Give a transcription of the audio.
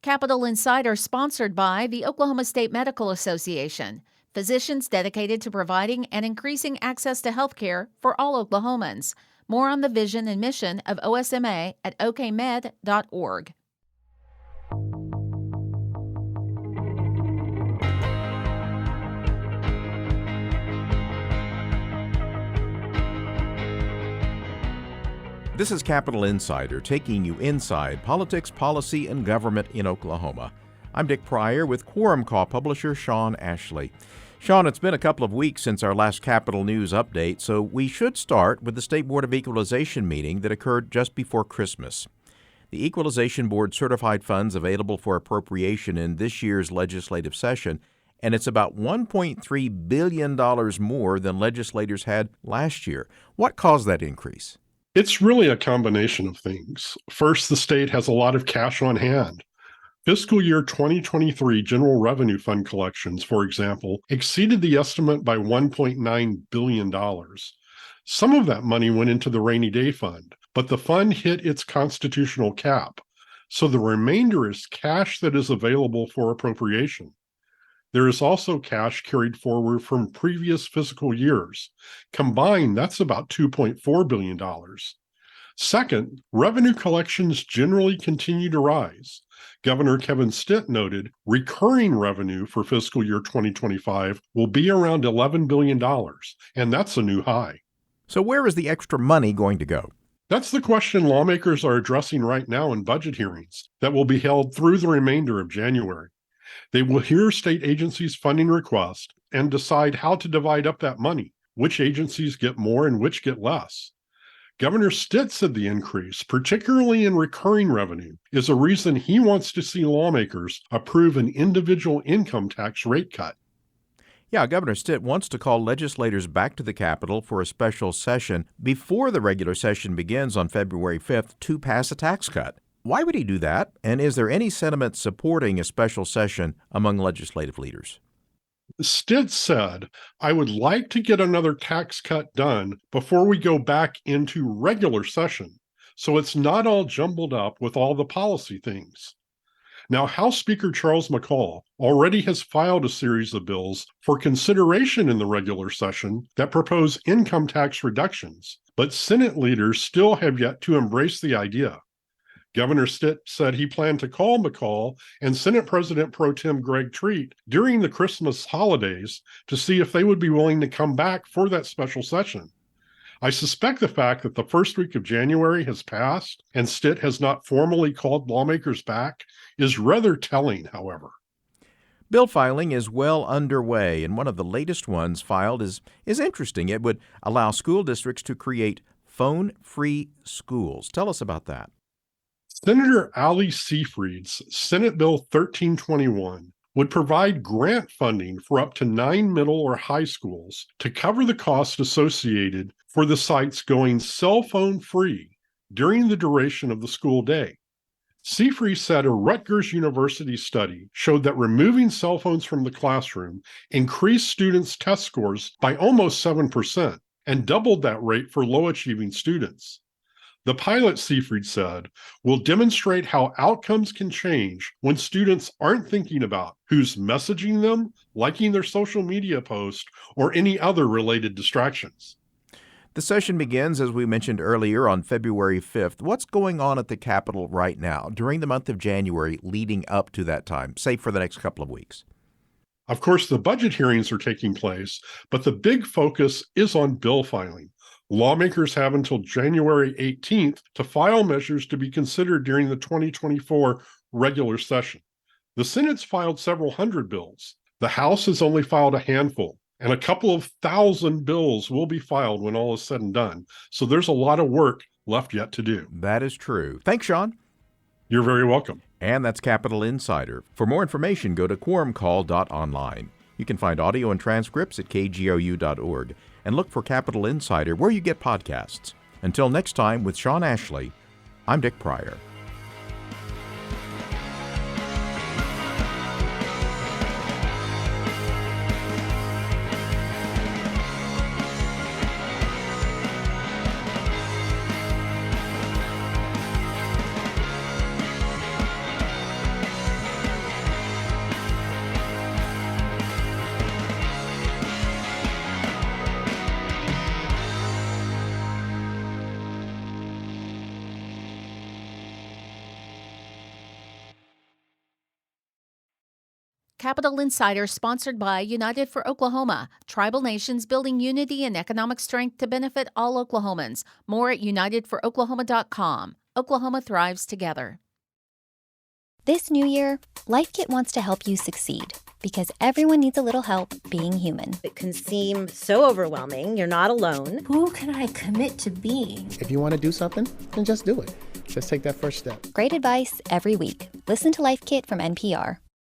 Capital Insider sponsored by the Oklahoma State Medical Association, physicians dedicated to providing and increasing access to health care for all Oklahomans. More on the vision and mission of OSMA at okmed.org. This is Capital Insider, taking you inside politics, policy, and government in Oklahoma. I'm Dick Pryor with Quorum Call publisher Sean Ashley. Sean, it's been a couple of weeks since our last Capital News update, so we should start with the State Board of Equalization meeting that occurred just before Christmas. The Equalization Board certified funds available for appropriation in this year's legislative session, and it's about $1.3 billion more than legislators had last year. What caused that increase? It's really a combination of things. First, the state has a lot of cash on hand. Fiscal year 2023 General Revenue Fund collections, for example, exceeded the estimate by $1.9 billion. Some of that money went into the rainy day fund, but the fund hit its constitutional cap. So the remainder is cash that is available for appropriation. There is also cash carried forward from previous fiscal years. Combined, that's about $2.4 billion. Second, revenue collections generally continue to rise. Governor Kevin Stitt noted recurring revenue for fiscal year 2025 will be around $11 billion, and that's a new high. So where is the extra money going to go? That's the question lawmakers are addressing right now in budget hearings that will be held through the remainder of January. They will hear state agencies' funding requests and decide how to divide up that money, which agencies get more and which get less. Governor Stitt said the increase, particularly in recurring revenue, is a reason he wants to see lawmakers approve an individual income tax rate cut. Yeah, Governor Stitt wants to call legislators back to the Capitol for a special session before the regular session begins on February 5th to pass a tax cut. Why would he do that? And is there any sentiment supporting a special session among legislative leaders? Stitt said, "I would like to get another tax cut done before we go back into regular session, so it's not all jumbled up with all the policy things." Now, House Speaker Charles McCall already has filed a series of bills for consideration in the regular session that propose income tax reductions, but Senate leaders still have yet to embrace the idea. Governor Stitt said he planned to call McCall and Senate President Pro Tem Greg Treat during the Christmas holidays to see if they would be willing to come back for that special session. I suspect the fact that the first week of January has passed and Stitt has not formally called lawmakers back is rather telling, however. Bill filing is well underway, and one of the latest ones filed is interesting. It would allow school districts to create phone-free schools. Tell us about that. Senator Ali Seyfried's Senate Bill 1321 would provide grant funding for up to 9 middle or high schools to cover the cost associated for the sites going cell phone free during the duration of the school day. Seyfried said a Rutgers University study showed that removing cell phones from the classroom increased students' test scores by almost 7% and doubled that rate for low-achieving students. The pilot, Seyfried said, will demonstrate how outcomes can change when students aren't thinking about who's messaging them, liking their social media post, or any other related distractions. The session begins, as we mentioned earlier, on February 5th. What's going on at the Capitol right now during the month of January leading up to that time, say for the next couple of weeks? Of course, the budget hearings are taking place, but the big focus is on bill filing. Lawmakers have until January 18th to file measures to be considered during the 2024 regular session. The Senate's filed several hundred bills. The House has only filed a handful, and a couple of thousand bills will be filed when all is said and done. So there's a lot of work left yet to do. That is true. Thanks, Sean. You're very welcome. And that's Capital Insider. For more information, go to quorumcall.online. You can find audio and transcripts at kgou.org. And look for Capital Insider where you get podcasts. Until next time with Sean Ashley, I'm Dick Pryor. Capital Insider sponsored by United for Oklahoma, tribal nations building unity and economic strength to benefit all Oklahomans. More at unitedforoklahoma.com. Oklahoma thrives together. This new year, Life Kit wants to help you succeed because everyone needs a little help being human. It can seem so overwhelming. You're not alone. Who can I commit to being? If you want to do something, then just do it. Just take that first step. Great advice every week. Listen to Life Kit from NPR.